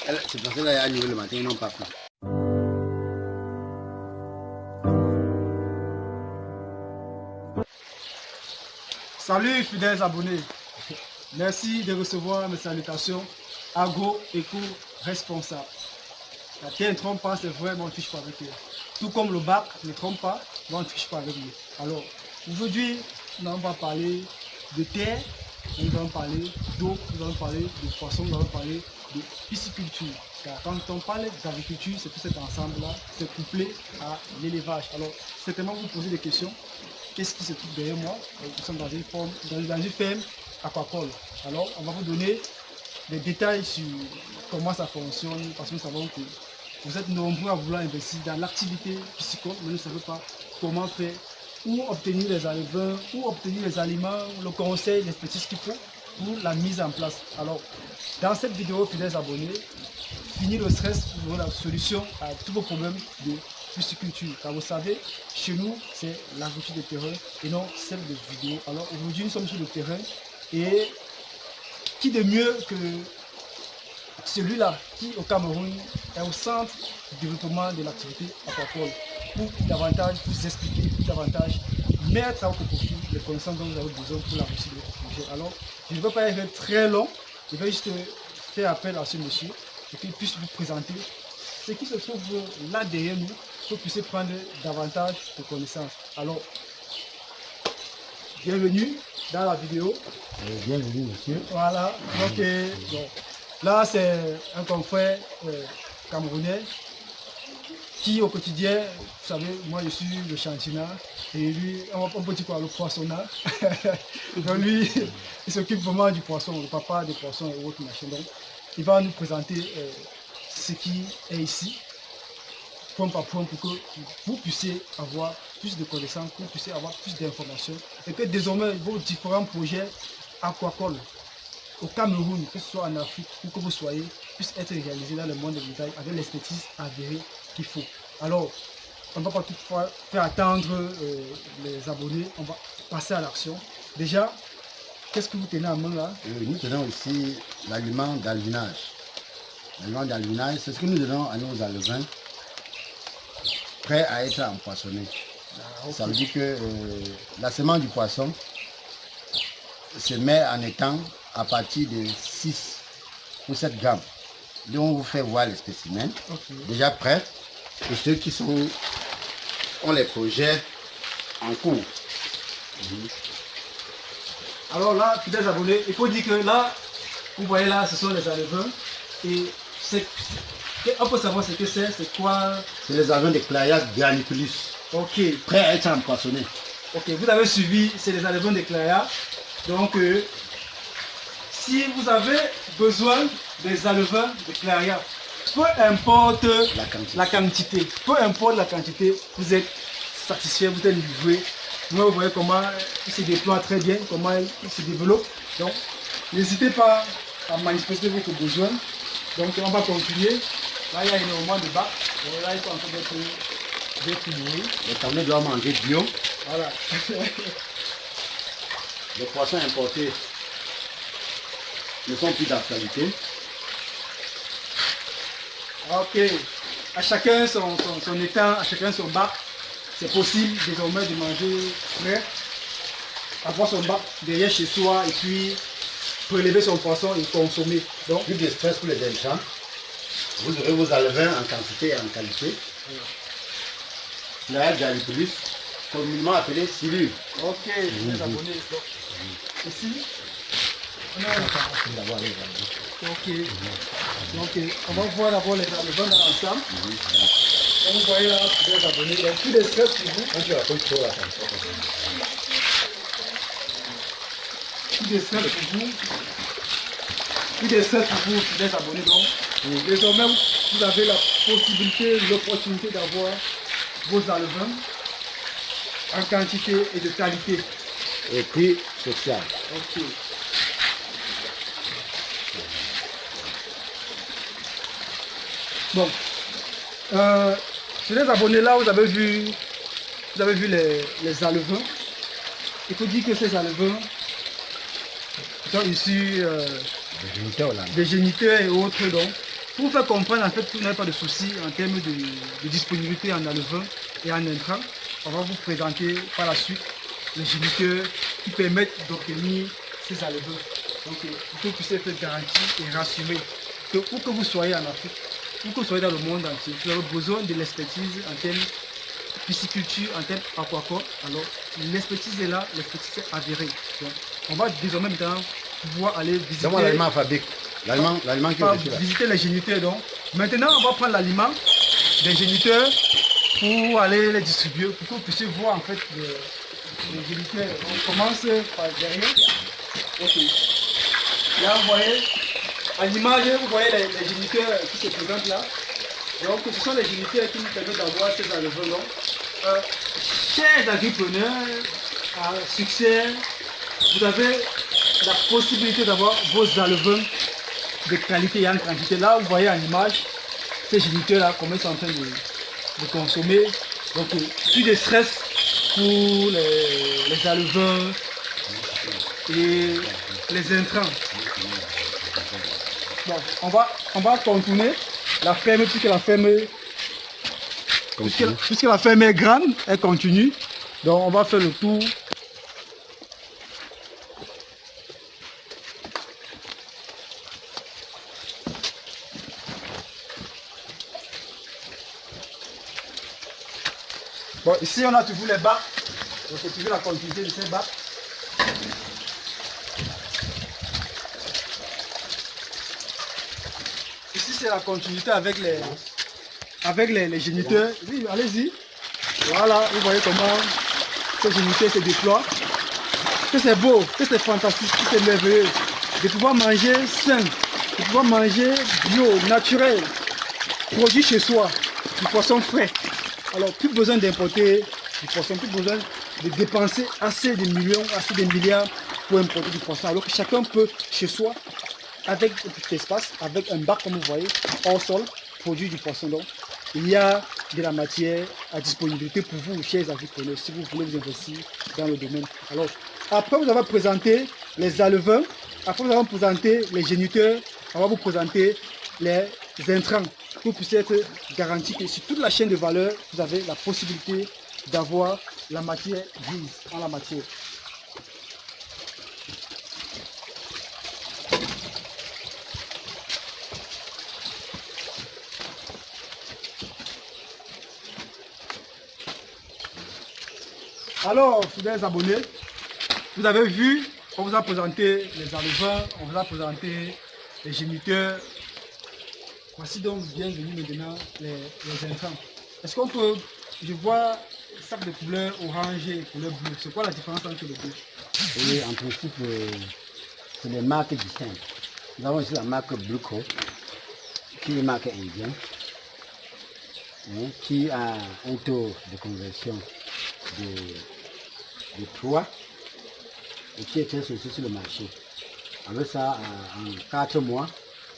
C'est parce qu'elle a levé le matin, ils n'ont pas pris. Salut fidèles abonnés, merci de recevoir mes salutations agro-éco-responsables. La terre ne trompe pas, c'est vrai, mais on ne triche pas avec eux. Tout comme le bac ne trompe pas, mais on ne triche pas avec lui. Alors, aujourd'hui, nous allons pas parler de terre, nous allons parler d'eau, nous allons parler de poissons, nous allons parler de pisciculture. Car quand on parle d'agriculture, c'est tout cet ensemble-là, c'est couplé à l'élevage. Alors, certainement vous posez des questions. Qu'est-ce qui se trouve derrière moi? Nous sommes dans une ferme aquacole. Alors, on va vous donner des détails sur comment ça fonctionne, parce que nous savons que vous êtes nombreux à vouloir investir dans l'activité piscicole, mais vous ne savez pas comment faire, où obtenir les alevins, où obtenir les aliments, le conseil, l'expertise qu'il faut pour la mise en place. Alors, dans cette vidéo, fidèles abonnés, fini le stress, vous aurez la solution à tous vos problèmes de pisciculture. Car vous savez, chez nous, c'est l'agriculture de terrain et non celle de vidéo. Alors aujourd'hui, nous sommes sur le terrain et qui de mieux que celui-là qui au Cameroun est au centre du développement de l'activité aquacole pour davantage vous expliquer, pour davantage mettre à votre profit les connaissances dont vous avez besoin pour la réussite de votre projet. Alors, je ne veux pas être très long, je vais juste faire appel à ce monsieur et qu'il puisse vous présenter ce qui se trouve là derrière nous, pour que vous puissiez prendre davantage de connaissances. Alors, bienvenue dans la vidéo. Bienvenue, monsieur. Voilà, donc bon, là c'est un confrère camerounais qui au quotidien, vous savez, moi je suis le chantinat et lui, on peut dire quoi, le poissonnat. Donc lui, il s'occupe vraiment du poisson, le papa des poissons et autres machins. Donc, il va nous présenter ce qui est ici, point par point, pour que vous puissiez avoir plus de connaissances, que vous puissiez avoir plus d'informations et que désormais vos différents projets aquacoles au Cameroun, que ce soit en Afrique ou que vous soyez, puissent être réalisés dans le monde des détails avec l'expertise avérée qu'il faut. Alors, on ne va pas toutefois faire attendre les abonnés, on va passer à l'action. Déjà, qu'est-ce que vous tenez en main là? Nous tenons ici l'aliment d'alvinage. L'aliment d'alvinage, c'est ce que nous donnons à nos alevins prêts à être empoissonnés. Okay. Ça veut dire que la semence du poisson se met en étang à partir de 6 ou 7 grammes. Donc on vous fait voir les spécimens déjà prêts et ceux qui ont les projets en cours. Alors là, fidèles abonnés, il faut dire que là, vous voyez là, ce sont les alevins et on peut savoir ce que c'est quoi? C'est les alevins de Claria graniculus. Ok. Prêts à être empoissonnés. Ok, vous avez suivi, c'est les alevins de Claria. Donc, si vous avez besoin des alevins de Claria, peu importe la quantité, vous êtes satisfait, vous êtes livré. Vous voyez comment il se déploie très bien, comment il se développe. Donc, n'hésitez pas à manifester votre besoin. Donc, on va continuer. Là, il y a énormément de bacs. Là, il faut encore d'être nourri. Les Camerounais doivent manger bio. Voilà. Les poissons importés ne sont plus d'actualité. Ok. À chacun son étang, à chacun son bac. C'est possible désormais de manger frais, avoir son bac derrière chez soi et puis prélever son poisson et consommer. Donc, plus de stress pour les intrants. Vous aurez vos alevins en quantité et en qualité. La Galliculus, communément appelée silure. Ok, les abonnés. Ici, on a ok. Donc, on va voir d'abord les alevins dans l'ensemble. Vous voyez là, les abonnés, il y a plus de stress pour vous. Plus de stress pour vous. Plus de stress pour vous, les abonnés. Donc, désormais, vous avez la possibilité, l'opportunité d'avoir vos alevins en quantité et de qualité. Et prix social. Ok. Bon. Sur les abonnés là, vous avez vu les alevins. Il faut dire que ces alevins sont issus des géniteurs et autres. Donc, Pour vous faire comprendre en fait que vous n'avez pas de soucis en termes de disponibilité en enlevant et en intrant, on va vous présenter par la suite les géniteurs qui permettent d'obtenir ces enleveurs. Donc pour que vous puissiez être garanti et rassuré que où que vous soyez en Afrique, où que vous soyez dans le monde entier, vous avez besoin de l'expertise en termes pisciculture, en termes aquaculture. Alors l'expertise est là, l'expertise est avérée. Donc, on va désormais maintenant pouvoir aller visiter. L'aliment fabrique. L'aliment qui est visiter les géniteurs. Donc maintenant on va prendre l'aliment des géniteurs pour aller les distribuer, pour que vous puissiez voir en fait les géniteurs. On commence par derrière. Ok. Là vous voyez, à l'image, vous voyez les géniteurs qui se présentent là. Donc ce sont les géniteurs qui nous permettent d'avoir ces enleveurs. Chers agripreneurs à succès, vous avez la possibilité d'avoir vos enleveurs de qualité et en quantité. Là vous voyez en image ces géniteurs là comment ils sont en train de consommer. Donc plus de stress pour les enleveurs et les intrants. Bon, on va contourner la ferme puisque la ferme est grande, elle continue. Donc on va faire le tour. Bon, ici on a toujours les bacs, donc c'est toujours la continuité de ces bacs. Ici c'est la continuité avec les géniteurs. Oui, allez-y. Voilà, vous voyez comment ces géniteurs se déploient. Que c'est beau, que c'est fantastique, que c'est merveilleux de pouvoir manger sain, de pouvoir manger bio, naturel, produit chez soi, du poisson frais. Alors, plus besoin d'importer du poisson, plus besoin de dépenser assez de millions, assez de milliards pour importer du poisson. Alors que chacun peut, chez soi, avec un petit espace, avec un bac, comme vous voyez, hors sol, produire du poisson. Donc, il y a de la matière à disponibilité pour vous, chers agripreneurs, si vous voulez vous investir dans le domaine. Alors, après vous avez présenté les enleveurs, après vous avez présenté les géniteurs, on va vous présenter les intrants. Pour que vous puissiez être garanti que sur toute la chaîne de valeur, vous avez la possibilité d'avoir la matière grise en la matière. Alors, fidèles abonnés, vous avez vu, on vous a présenté les enleveurs, on vous a présenté les géniteurs. Voici donc bienvenue maintenant les intrants. Est-ce qu'on peut, je vois sac de couleur orange et couleur bleue. C'est quoi la différence entre les deux? Oui, en principe, c'est des marques distinctes. Nous avons ici la marque Bluco, qui est une marque indienne, qui a un taux de conversion de 3 et qui est très sollicité sur le marché. Avec ça, en 4 mois,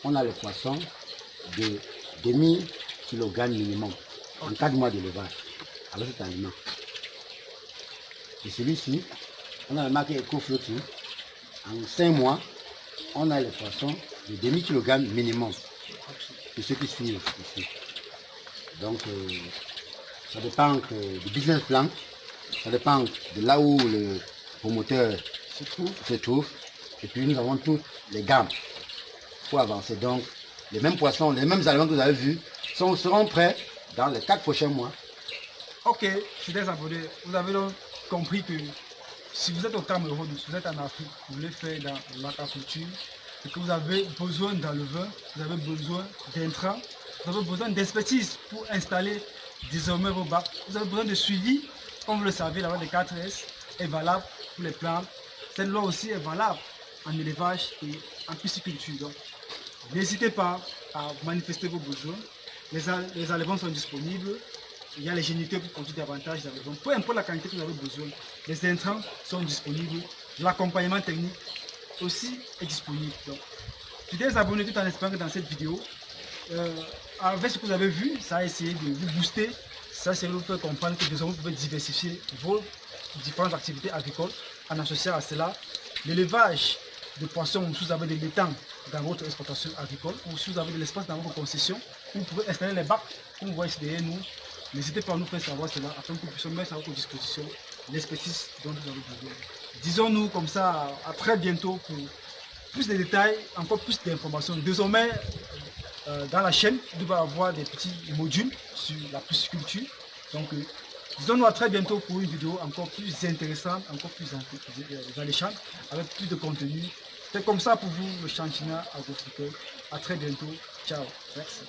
on a le poisson de demi-kilogramme minimum en 4 mois d'élevage avec cet aliment. Et celui-ci, on a la marque EcoFloating. En 5 mois, on a le poisson de demi-kilogramme minimum. C'est ceux qui suivent ici. Donc, ça dépend du business plan, ça dépend de là où le promoteur se trouve. Et puis nous avons toutes les gammes pour avancer. Donc, les mêmes poissons, les mêmes aliments que vous avez vus seront prêts dans les 4 prochains mois. Ok, fidèles abonnés, vous avez donc compris que si vous êtes au Cameroun, si vous êtes en Afrique, vous voulez faire dans l'aquaculture, et que vous avez besoin d'enleveurs, vous avez besoin d'intrants, vous avez besoin d'expertise pour installer désormais vos bacs, vous avez besoin de suivi, comme vous le savez, la loi des 4S est valable pour les plantes, cette loi aussi est valable en élevage et en pisciculture. Donc, n'hésitez pas à manifester vos besoins. Les enlevants sont disponibles. Il y a les géniteurs pour produire davantage d'enlevants. Peu importe la quantité que vous avez besoin, les intrants sont disponibles. L'accompagnement technique aussi est disponible. Donc, fidèles abonnés, tout en espérant que dans cette vidéo, avec ce que vous avez vu, ça a essayé de vous booster. Ça, c'est vous faire comprendre que désormais vous pouvez diversifier vos différentes activités agricoles en associant à cela l'élevage de poissons ou si vous avez de l'étang dans votre exploitation agricole ou si vous avez de l'espace dans votre concession, vous pouvez installer les bacs, comme vous voyez derrière nous. N'hésitez pas à nous faire savoir cela afin que nous puissions mettre à votre disposition l'expertise dont vous avez besoin. Disons-nous comme ça à très bientôt pour plus de détails, encore plus d'informations. Désormais, dans la chaîne, il va y avoir des petits modules sur la pisciculture. Donc, disons-nous à très bientôt pour une vidéo encore plus intéressante, encore plus alléchante, avec plus de contenu. C'est comme ça pour vous, le Chantina Agrofruteur. À très bientôt. Ciao. Merci.